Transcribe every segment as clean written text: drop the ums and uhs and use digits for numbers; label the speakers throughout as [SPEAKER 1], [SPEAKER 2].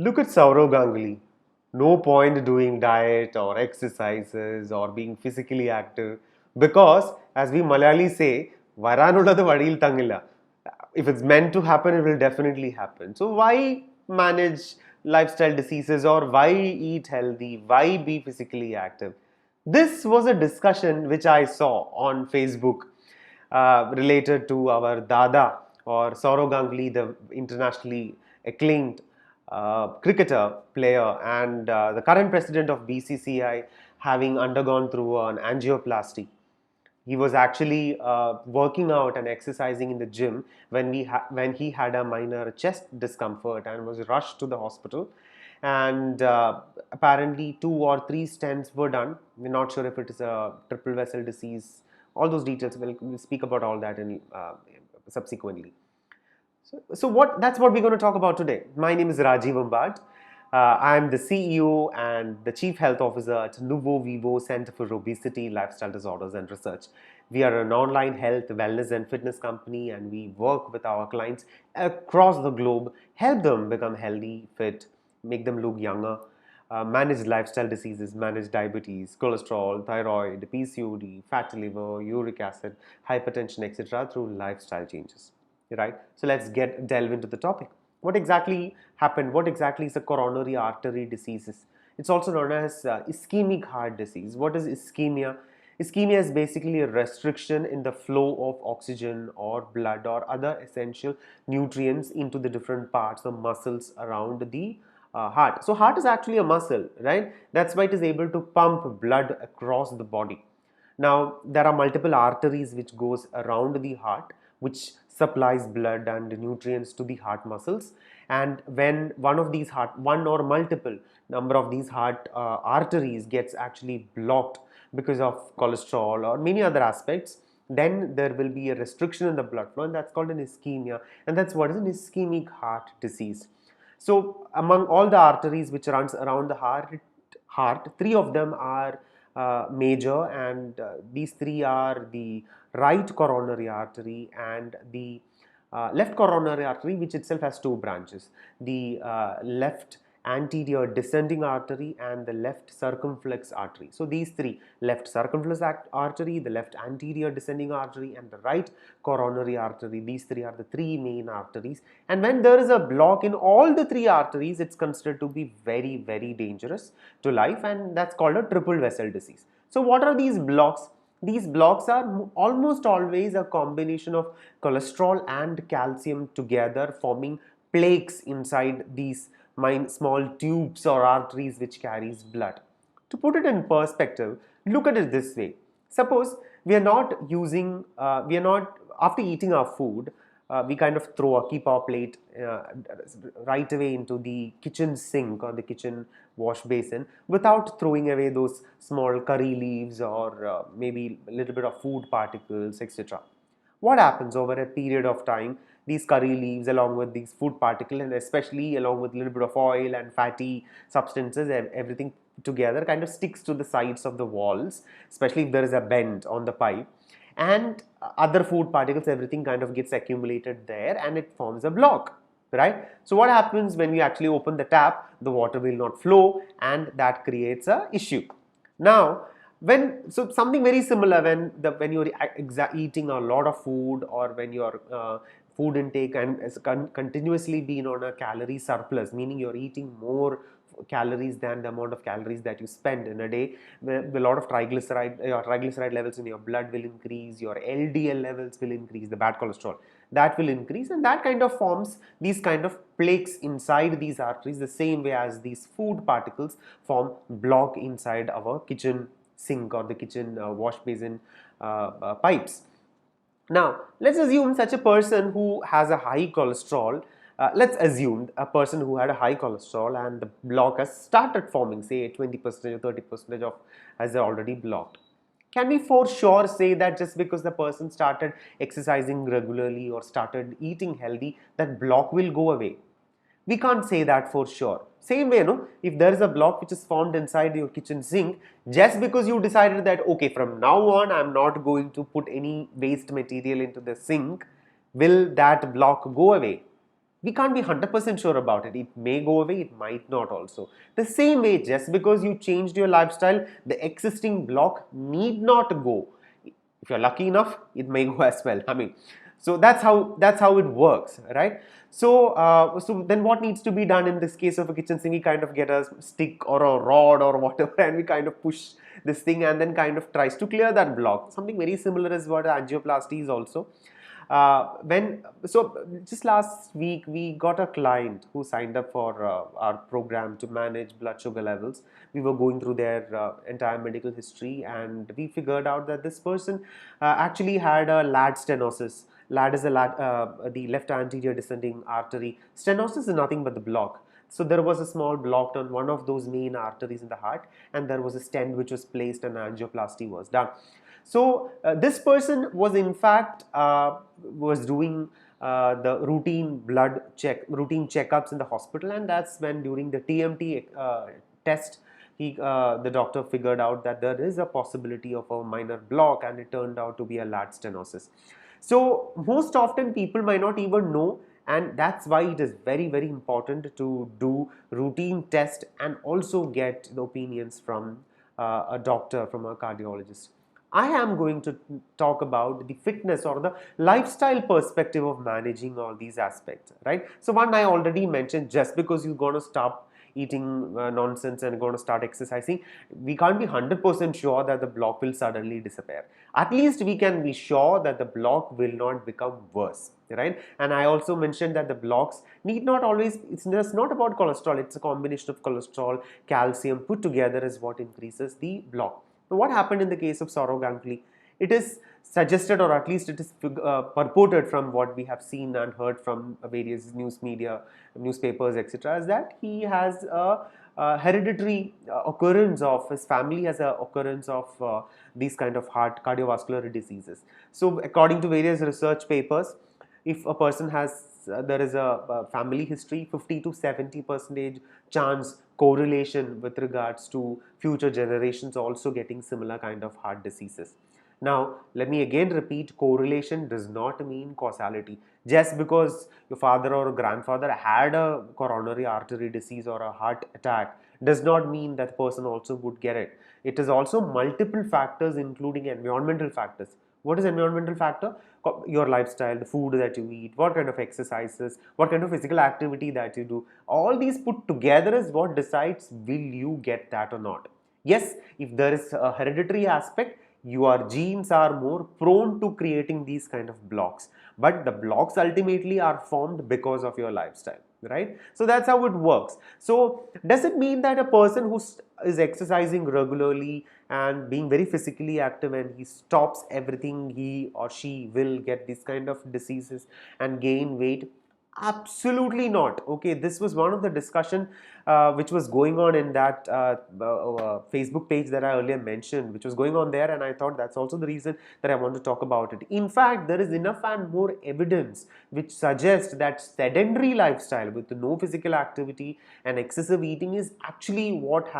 [SPEAKER 1] Look at Saurav Ganguly. No point doing diet or exercises or being physically active because, as we Malayali say, "Varanullathu vadiyil thangilla." If it's meant to happen, it will definitely happen. So why manage lifestyle diseases or why eat healthy? Why be physically active? This was a discussion which I saw on Facebook related to our Dada or Saurav Ganguly, the internationally acclaimed cricketer, player, and the current president of BCCI, having undergone through an angioplasty. He was actually working out and exercising in the gym when he had a minor chest discomfort and was rushed to the hospital. And apparently, 2 or 3 stents were done. We're not sure if it is a triple vessel disease. All those details, we'll speak about all that in subsequently. So what that's what we're going to talk about today. My name is Rajiv Ambad. I am the CEO and the Chief Health Officer at Nuvo Vivo Center for Obesity, Lifestyle Disorders and Research. We are an online health, wellness and fitness company, and we work with our clients across the globe, help them become healthy, fit, make them look younger, manage lifestyle diseases, manage diabetes, cholesterol, thyroid, PCOD, fatty liver, uric acid, hypertension, etc. through lifestyle changes. Right? So let's delve into the topic. What exactly happened? What exactly is a coronary artery disease? It's also known as ischemic heart disease. What is ischemia? Ischemia is basically a restriction in the flow of oxygen or blood or other essential nutrients into the different parts of muscles around the heart. So heart is actually a muscle, right? That's why it is able to pump blood across the body. Now, there are multiple arteries which goes around the heart, which supplies blood and nutrients to the heart muscles. And when one or multiple number of these heart arteries gets actually blocked because of cholesterol or many other aspects, then there will be a restriction in the blood flow, and that's called an ischemia. And that's what is an ischemic heart disease. So, among all the arteries which runs around the heart, three of them are major, and these three are the right coronary artery and the left coronary artery, which itself has two branches: the left anterior descending artery and the left circumflex artery. So these three: left circumflex artery, the left anterior descending artery, and the right coronary artery, these three are the three main arteries. And when there is a block in all the three arteries, it's considered to be very, very dangerous to life, and that's called a triple vessel disease. So what are these blocks? These blocks are almost always a combination of cholesterol and calcium together, forming plaques inside these small tubes or arteries which carries blood. To put it in perspective, look at it this way. Suppose we are not, after eating our food, we kind of keep our plate right away into the kitchen sink or the kitchen wash basin without throwing away those small curry leaves or maybe a little bit of food particles, etc. What happens over a period of time? These curry leaves, along with these food particles, and especially along with a little bit of oil and fatty substances, everything together kind of sticks to the sides of the walls, especially if there is a bend on the pipe. And other food particles, everything kind of gets accumulated there and it forms a block, right? So what happens when we actually open the tap? The water will not flow, and that creates a issue. Now, something very similar when you're eating a lot of food, or when your food intake and is continuously being on a calorie surplus, meaning you're eating more calories than the amount of calories that you spend in a day. A lot of your triglyceride levels in your blood will increase, your LDL levels will increase, the bad cholesterol, that will increase, and that kind of forms these kind of plaques inside these arteries, the same way as these food particles form block inside our kitchen sink or the kitchen wash basin pipes. Now, let's assume such a person who has a high cholesterol. Let's assume a person who had a high cholesterol and the block has started forming, say 20% or 30% of has already blocked. Can we for sure say that just because the person started exercising regularly or started eating healthy, that block will go away? We can't say that for sure. Same way, no, if there is a block which is formed inside your kitchen sink, just because you decided that okay, from now on I'm not going to put any waste material into the sink, will that block go away? we can't be 100% sure about it. It may go away, it might not also. The same way, just because you changed your lifestyle, the existing block need not go. If you're lucky enough, it may go as well. I mean, so that's how it works, right? So then what needs to be done in this case of a kitchen sink? We kind of get a stick or a rod or whatever, and we kind of push this thing and then kind of tries to clear that block. Something very similar is what angioplasty is also. When so just last week we got a client who signed up for our program to manage blood sugar levels. We were going through their entire medical history, and we figured out that this person actually had a LAD stenosis. LAD is the left anterior descending artery. Stenosis is nothing but the block. So there was a small block on one of those main arteries in the heart, and there was a stent which was placed and angioplasty was done. So this person was in fact was doing the routine checkups in the hospital, and that's when during the TMT test, the doctor figured out that there is a possibility of a minor block, and it turned out to be a LAD stenosis. So most often people might not even know, and that's why it is very, very important to do routine test and also get the opinions from a doctor, from a cardiologist. I am going to talk about the fitness or the lifestyle perspective of managing all these aspects, right? So one I already mentioned, just because you're going to stop eating nonsense and going to start exercising, we can't be 100% sure that the block will suddenly disappear. At least we can be sure that the block will not become worse, right? And I also mentioned that the blocks need not always, it's just not about cholesterol, it's a combination of cholesterol, calcium put together is what increases the block. Now, what happened in the case of Sourav Ganguly? It is suggested, or at least it is purported from what we have seen and heard from various news media, newspapers, etc., is that he has a hereditary occurrence of, his family has a occurrence of these kind of heart cardiovascular diseases. So, according to various research papers, if a person has there is a family history, 50 to 70 percentage chance correlation with regards to future generations also getting similar kind of heart diseases. Now, let me again repeat, correlation does not mean causality. Just because your father or grandfather had a coronary artery disease or a heart attack does not mean that person also would get it. It is also multiple factors, including environmental factors. What is environmental factor? Your lifestyle, the food that you eat, what kind of exercises, what kind of physical activity that you do. All these put together is what decides will you get that or not. Yes, if there is a hereditary aspect, your genes are more prone to creating these kind of blocks, but the blocks ultimately are formed because of your lifestyle, right? So that's how it works. So does it mean that a person who is exercising regularly and being very physically active and he stops everything, he or she will get these kind of diseases and gain weight? Absolutely not. Okay, this was one of the discussion which was going on in that Facebook page that I earlier mentioned, which was going on there, and I thought that's also the reason that I want to talk about it. In fact, there is enough and more evidence which suggests that sedentary lifestyle with no physical activity and excessive eating is actually what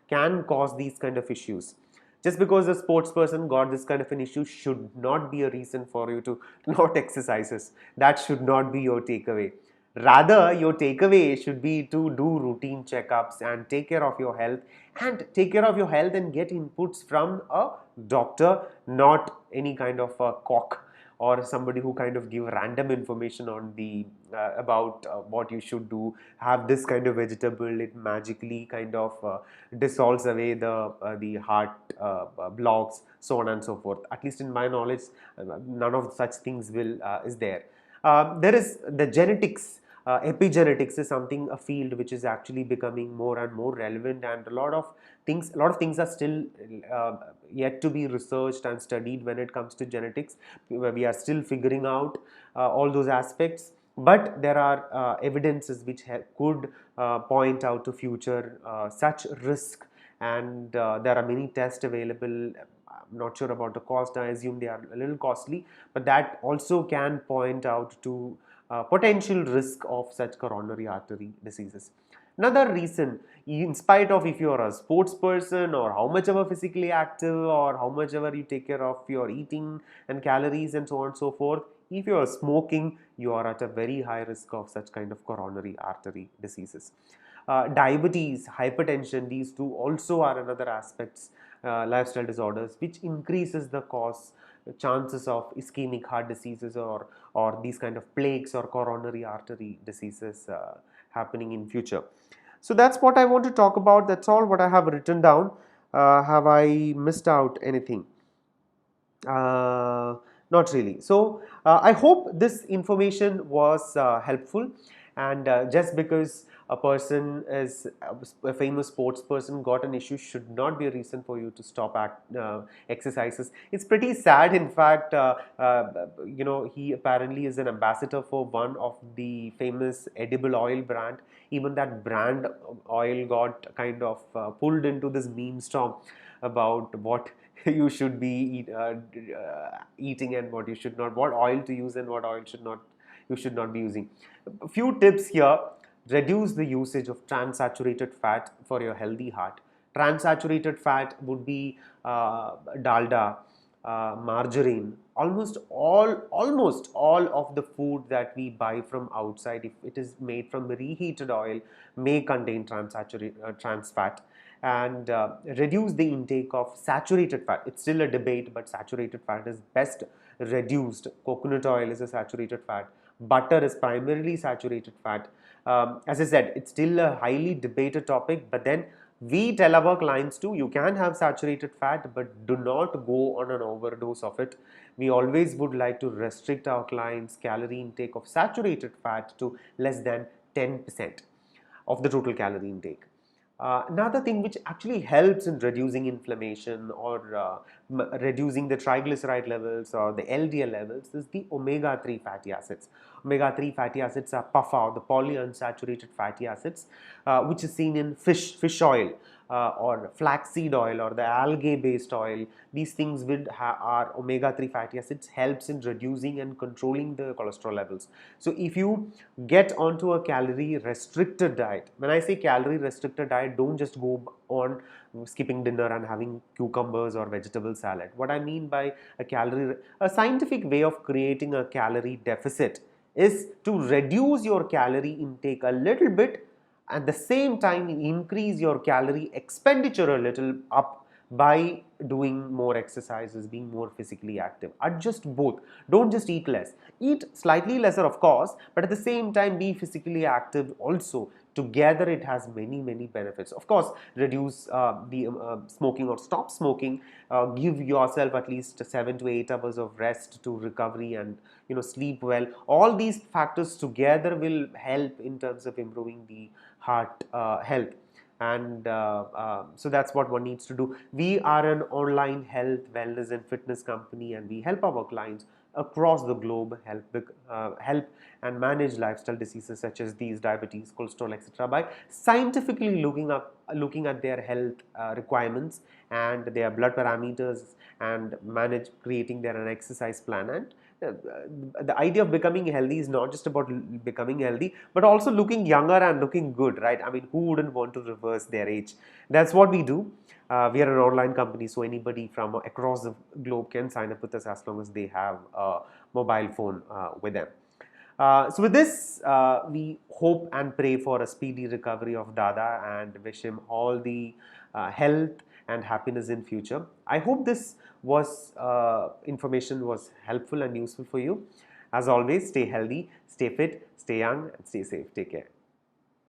[SPEAKER 1] can cause these kind of issues. Just because a sports person got this kind of an issue should not be a reason for you to not exercises. That should not be your takeaway. Rather, your takeaway should be to do routine checkups and take care of your health, and get inputs from a doctor, not any kind of a cock or somebody who kind of give random information on the about what you should do. Have this kind of vegetable, it magically kind of dissolves away the heart blocks, so on and so forth. At least in my knowledge, none of such things will is there. There is the genetics. Epigenetics is something, a field which is actually becoming more and more relevant, and a lot of things are still yet to be researched and studied when it comes to genetics. We are still figuring out all those aspects, but there are evidences which could point out to future such risk, and there are many tests available. I'm not sure about the cost. I assume they are a little costly, but that also can point out to potential risk of such coronary artery diseases. Another reason, in spite of if you're a sports person or how much ever physically active or how much ever you take care of your eating and calories and so on and so forth, If you are smoking, you are at a very high risk of such kind of coronary artery diseases. Diabetes, hypertension, these two also are another aspects, lifestyle disorders, which increases the chances of ischemic heart diseases, or these kind of plaques or coronary artery diseases happening in future. So that's what I want to talk about. That's all what I have written down. Have I missed out anything? Uh, Not really. So I hope this information was helpful, and just because a person is a famous sports person got an issue should not be a reason for you to stop exercises. It's pretty sad. In fact, he apparently is an ambassador for one of the famous edible oil brand. Even that brand oil got kind of pulled into this meme storm about what you should be eating and what you should not, what oil to use and what oil you should not be using. A few tips here: reduce the usage of trans-saturated fat for your healthy heart. Trans-saturated fat would be dalda, margarine. Almost all of the food that we buy from outside, if it is made from reheated oil, may contain trans fat. And reduce the intake of saturated fat. It's still a debate, but saturated fat is best reduced. Coconut oil is a saturated fat. Butter is primarily saturated fat. As I said, it's still a highly debated topic, but then we tell our clients too, you can have saturated fat, but do not go on an overdose of it. We always would like to restrict our clients' calorie intake of saturated fat to less than 10% of the total calorie intake. Another thing which actually helps in reducing inflammation, or reducing the triglyceride levels or the LDL levels, is the omega-3 fatty acids. Omega-3 fatty acids are PAFA, the polyunsaturated fatty acids, which is seen in fish oil, or flaxseed oil, or the algae based oil. These things are omega-3 fatty acids, helps in reducing and controlling the cholesterol levels. So if you get onto a calorie restricted diet, when I say calorie restricted diet, don't just go on skipping dinner and having cucumbers or vegetable salad. What I mean by a scientific way of creating a calorie deficit is to reduce your calorie intake a little bit, at the same time increase your calorie expenditure a little up by doing more exercises, being more physically active. Adjust both. Don't just eat less. Eat slightly lesser, of course, but at the same time be physically active also. Together it has many benefits. Of course, reduce the smoking or stop smoking. Give yourself at least 7 to 8 hours of rest to recovery, and sleep well. All these factors together will help in terms of improving the heart health. And so that's what one needs to do. We are an online health, wellness and fitness company, and we help our clients across the globe help and manage lifestyle diseases such as these diabetes, cholesterol, etc., by scientifically looking at their health requirements and their blood parameters, and manage creating their an exercise plan. And the idea of becoming healthy is not just about becoming healthy, but also looking younger and looking good, right? I mean, who wouldn't want to reverse their age? That's what we do. We are an online company, so anybody from across the globe can sign up with us as long as they have a mobile phone with them. So with this, we hope and pray for a speedy recovery of Dada, and wish him all the health and happiness in future. I hope this information was helpful and useful for you. As always, stay healthy, stay fit, stay young, and stay safe. Take care.